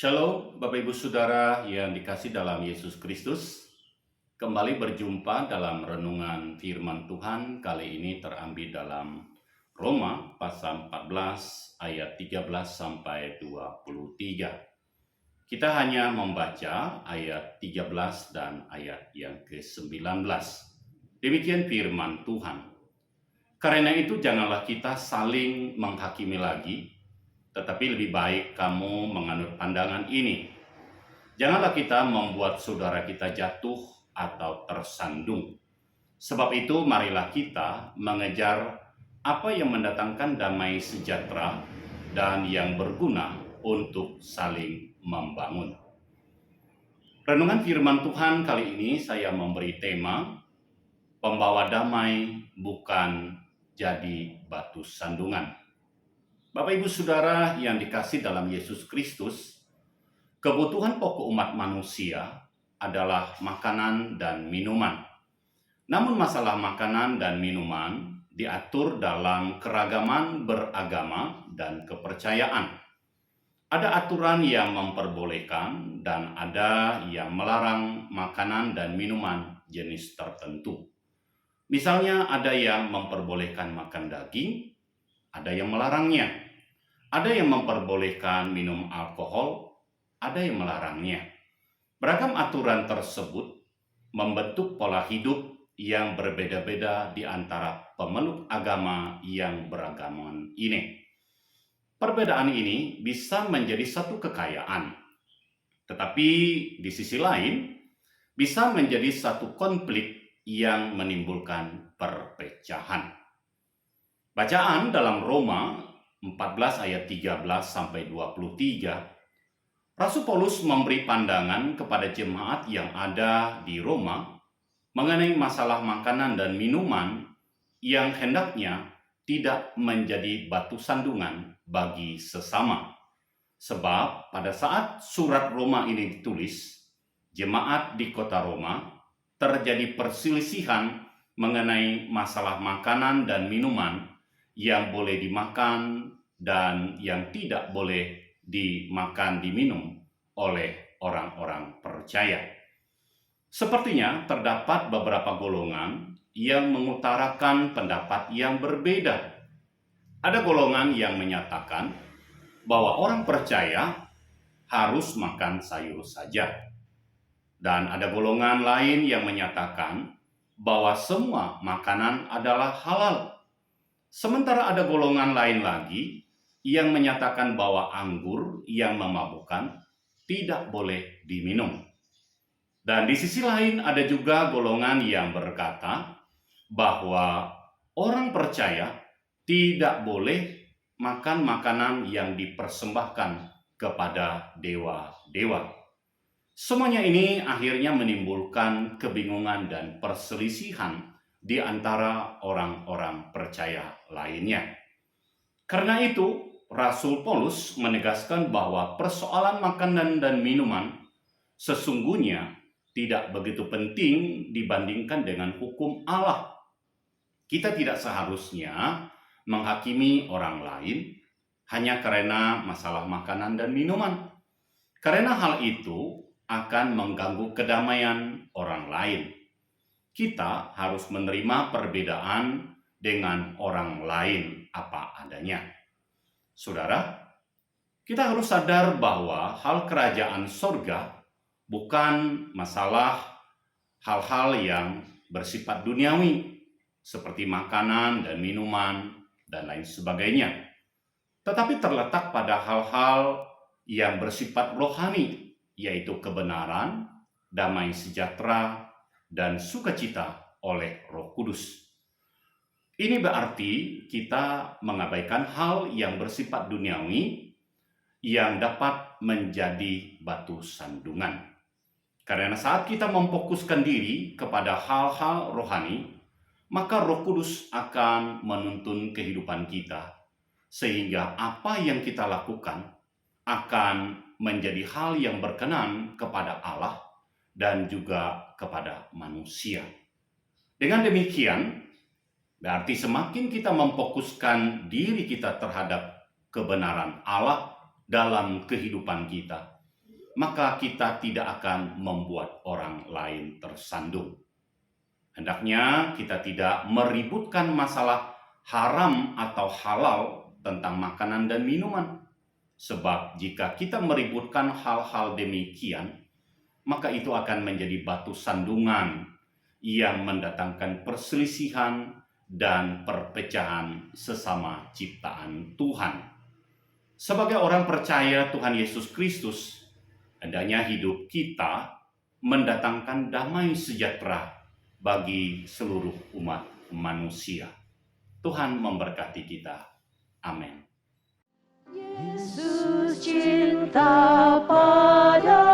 Shalom Bapak Ibu Saudara yang dikasih dalam Yesus Kristus. Kembali berjumpa dalam renungan firman Tuhan. Kali ini terambil dalam Roma pasal 14 ayat 13 sampai 23. Kita hanya membaca ayat 13 dan ayat yang ke-19. Demikian firman Tuhan. Karena itu janganlah kita saling menghakimi lagi, tetapi lebih baik kamu menganut pandangan ini. Janganlah kita membuat saudara kita jatuh atau tersandung. Sebab itu marilah kita mengejar apa yang mendatangkan damai sejahtera dan yang berguna untuk saling membangun. Renungan firman Tuhan kali ini saya memberi tema pembawa damai bukan jadi batu sandungan. Bapak Ibu Saudara yang dikasih dalam Yesus Kristus, kebutuhan pokok umat manusia adalah makanan dan minuman. Namun masalah makanan dan minuman diatur dalam keragaman beragama dan kepercayaan. Ada aturan yang memperbolehkan dan ada yang melarang makanan dan minuman jenis tertentu. Misalnya ada yang memperbolehkan makan daging, ada yang melarangnya. Ada yang memperbolehkan minum alkohol, ada yang melarangnya. Beragam aturan tersebut membentuk pola hidup yang berbeda-beda di antara pemeluk agama yang beragaman ini. Perbedaan ini bisa menjadi satu kekayaan, tetapi di sisi lain bisa menjadi satu konflik yang menimbulkan perpecahan. Bacaan dalam Roma 14 ayat 13 sampai 23, Rasul Paulus memberi pandangan kepada jemaat yang ada di Roma mengenai masalah makanan dan minuman yang hendaknya tidak menjadi batu sandungan bagi sesama. Sebab pada saat surat Roma ini ditulis, jemaat di kota Roma terjadi perselisihan mengenai masalah makanan dan minuman yang boleh dimakan dan yang tidak boleh dimakan diminum oleh orang-orang percaya. Sepertinya terdapat beberapa golongan yang mengutarakan pendapat yang berbeda. Ada golongan yang menyatakan bahwa orang percaya harus makan sayur saja. Dan ada golongan lain yang menyatakan bahwa semua makanan adalah halal. Sementara ada golongan lain lagi yang menyatakan bahwa anggur yang memabukkan tidak boleh diminum. Dan di sisi lain ada juga golongan yang berkata bahwa orang percaya tidak boleh makan makanan yang dipersembahkan kepada dewa-dewa. Semuanya ini akhirnya menimbulkan kebingungan dan perselisihan di antara orang-orang percaya lainnya. Karena itu, Rasul Paulus menegaskan bahwa persoalan makanan dan minuman sesungguhnya tidak begitu penting dibandingkan dengan hukum Allah. Kita tidak seharusnya menghakimi orang lain hanya karena masalah makanan dan minuman. Karena hal itu akan mengganggu kedamaian orang lain. Kita harus menerima perbedaan dengan orang lain apa adanya. Saudara, kita harus sadar bahwa hal kerajaan sorga bukan masalah hal-hal yang bersifat duniawi, seperti makanan dan minuman dan lain sebagainya. Tetapi terletak pada hal-hal yang bersifat rohani, yaitu kebenaran, damai sejahtera, dan sukacita oleh Roh Kudus. Ini berarti kita mengabaikan hal yang bersifat duniawi yang dapat menjadi batu sandungan. Karena saat kita memfokuskan diri kepada hal-hal rohani, maka Roh Kudus akan menuntun kehidupan kita, sehingga apa yang kita lakukan akan menjadi hal yang berkenan kepada Allah dan juga kepada manusia. Dengan demikian, berarti semakin kita memfokuskan diri kita terhadap kebenaran Allah dalam kehidupan kita, maka kita tidak akan membuat orang lain tersandung. Hendaknya kita tidak meributkan masalah haram atau halal tentang makanan dan minuman. Sebab jika kita meributkan hal-hal demikian, maka itu akan menjadi batu sandungan yang mendatangkan perselisihan dan perpecahan sesama ciptaan Tuhan. Sebagai orang percaya Tuhan Yesus Kristus, hendaknya hidup kita mendatangkan damai sejahtera bagi seluruh umat manusia. Tuhan memberkati kita. Amin. Yesus cinta pada